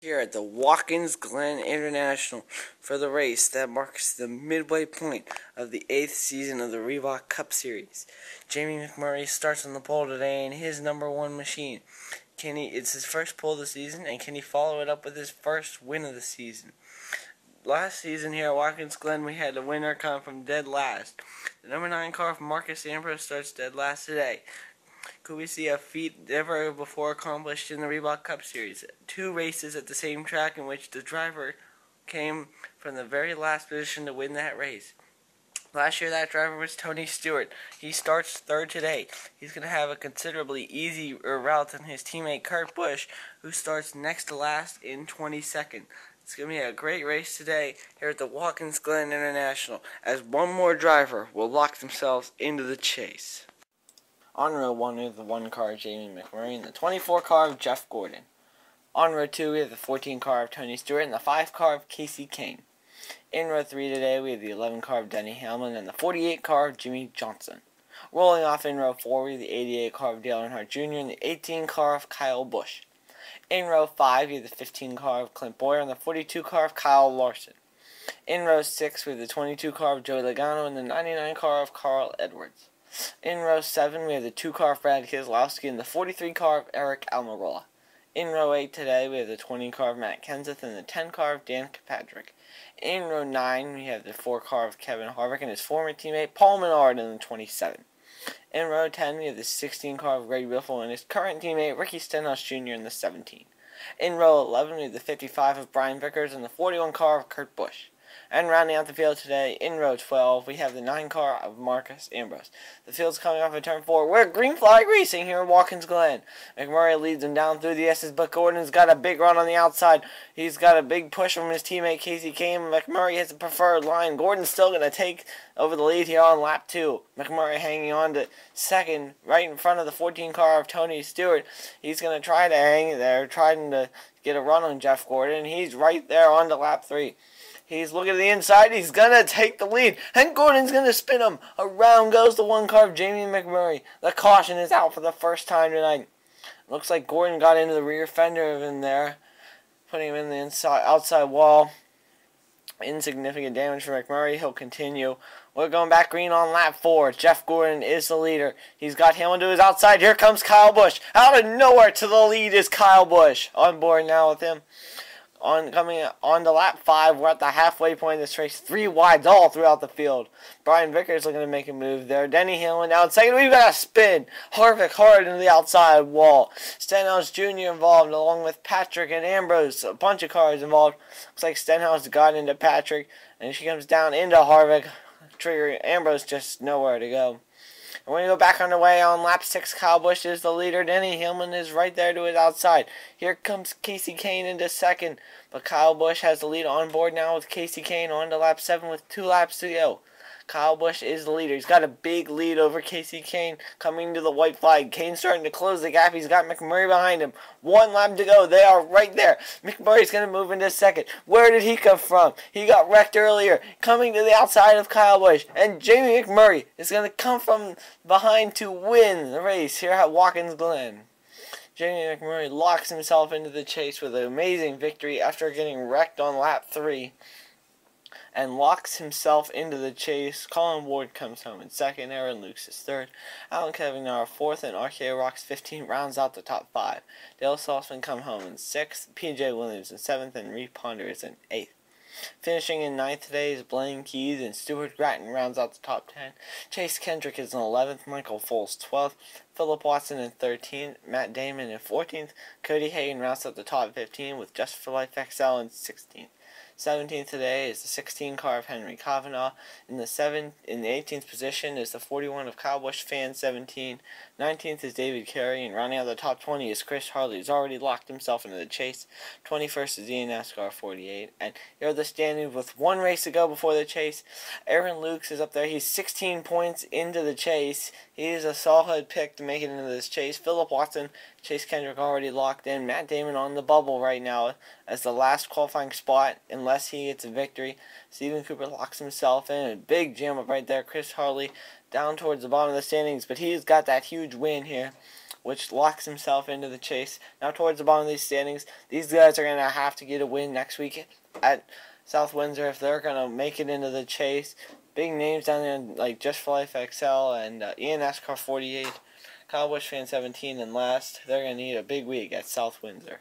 Here at the Watkins Glen International for the race that marks the midway point of the 8th season of the Reebok Cup Series. Jamie McMurray starts on the pole today in his #1 machine. It's his first pole of the season, and can he follow it up with his first win of the season? Last season here at Watkins Glen, we had a winner come from dead last. The #9 car from Marcus Ambrose starts dead last today. Could we see a feat never before accomplished in the Reebok Cup Series? 2 races at the same track in which the driver came from the very last position to win that race. Last year that driver was Tony Stewart. He starts 3rd today. He's going to have a considerably easier route than his teammate Kurt Busch, who starts next to last in 22nd. It's going to be a great race today here at the Watkins Glen International, as one more driver will lock themselves into the chase. On row 1 we have the 1 car of Jamie McMurray and the 24 car of Jeff Gordon. On row 2 we have the 14 car of Tony Stewart and the 5 car of Kasey Kahne. In row 3 today we have the 11 car of Denny Hamlin and the 48 car of Jimmy Johnson. Rolling off in row 4 we have the 88 car of Dale Earnhardt Jr. and the 18 car of Kyle Busch. In row 5 we have the 15 car of Clint Bowyer and the 42 car of Kyle Larson. In row 6 we have the 22 car of Joey Logano and the 99 car of Carl Edwards. In row 7, we have the 2 car of Brad Keselowski and the 43 car of Eric Almirola. In row 8 today, we have the 20 car of Matt Kenseth and the 10 car of Dan Kirkpatrick. In row 9, we have the 4 car of Kevin Harvick and his former teammate Paul Menard in the 27. In row 10, we have the 16 car of Greg Biffle and his current teammate Ricky Stenhouse Jr. in the 17. In row 11, we have the 55 of Brian Vickers and the 41 car of Kurt Busch. And rounding out the field today, in row 12, we have the 9 car of Marcus Ambrose. The field's coming off of turn 4. We're green flag racing here at Watkins Glen. McMurray leads him down through the S's, but Gordon's got a big run on the outside. He's got a big push from his teammate Kasey Kahne. McMurray has the preferred line. Gordon's still going to take over the lead here on lap 2. McMurray hanging on to second, right in front of the 14 car of Tony Stewart. He's going to try to hang there, trying to get a run on Jeff Gordon. He's right there on to lap 3. He's looking at the inside. He's going to take the lead. And Gordon's going to spin him. Around goes the 1 car of Jamie McMurray. The caution is out for the first time tonight. Looks like Gordon got into the rear fender of him there, putting him in the outside wall. Insignificant damage for McMurray. He'll continue. We're going back green on lap 4. Jeff Gordon is the leader. He's got Hamlin to his outside. Here comes Kyle Busch. Out of nowhere to the lead is Kyle Busch. On board now with him. Coming on to lap 5, we're at the halfway point of this race. 3 wides all throughout the field. Brian Vickers looking to make a move there. Denny Hamlin down second. We've got a spin. Harvick hard into the outside wall. Stenhouse Jr. involved along with Patrick and Ambrose. A bunch of cars involved. Looks like Stenhouse got into Patrick, and she comes down into Harvick. Trigger Ambrose just nowhere to go. And when we go back underway on lap 6, Kyle Busch is the leader. Denny Hamlin is right there to his outside. Here comes Kasey Kahne into second. But Kyle Busch has the lead on board now with Kasey Kahne on to lap 7 with 2 laps to go. Kyle Busch is the leader. He's got a big lead over Kasey Kahne coming to the white flag. Kahne's starting to close the gap. He's got McMurray behind him. 1 lap to go. They are right there. McMurray's going to move into second. Where did he come from? He got wrecked earlier. Coming to the outside of Kyle Busch. And Jamie McMurray is going to come from behind to win the race here at Watkins Glen. Jamie McMurray locks himself into the chase with an amazing victory after getting wrecked on lap 3. And locks himself into the chase. Colin Ward comes home in second. Aaron Lukes is third. Alan Kevin 4th. And RK Rocks 15 rounds out the top 5. Dale Saltzman come home in 6th. PJ Williams in 7th. And Reed Ponder is in 8th. Finishing in 9th today is Blaine Keys, and Stuart Gratton rounds out the top 10. Chase Kendrick is in 11th. Michael Foles 12th. Philip Watson in 13th. Matt Damon in 14th. Cody Hagan rounds out the top 15 with Just for Life XL in 16th. 17th today is the 16 car of Henry Kavanaugh. In the 18th position is the 41 of Kyle Busch Fan 17. 19th is David Carey, and rounding out the top 20 is Chris Harley, who's already locked himself into the chase. 21st is Ian NASCAR 48. And here are the standings with 1 race to go before the chase. Aaron Lukes is up there. He's 16 points into the chase. He is a solid pick to make it into this chase. Philip Watson, Chase Kendrick already locked in. Matt Damon on the bubble right now as the last qualifying spot unless he gets a victory. Stephen Cooper locks himself in. A big jam up right there. Chris Harley down towards the bottom of the standings, but he's got that huge win here. which locks himself into the chase. Now towards the bottom of these standings, these guys are going to have to get a win next week at South Windsor if they're going to make it into the chase. Big names down there like Just for Life XL and Ian NASCAR 48, Kyle Busch Fan 17, and last, they're going to need a big week at South Windsor.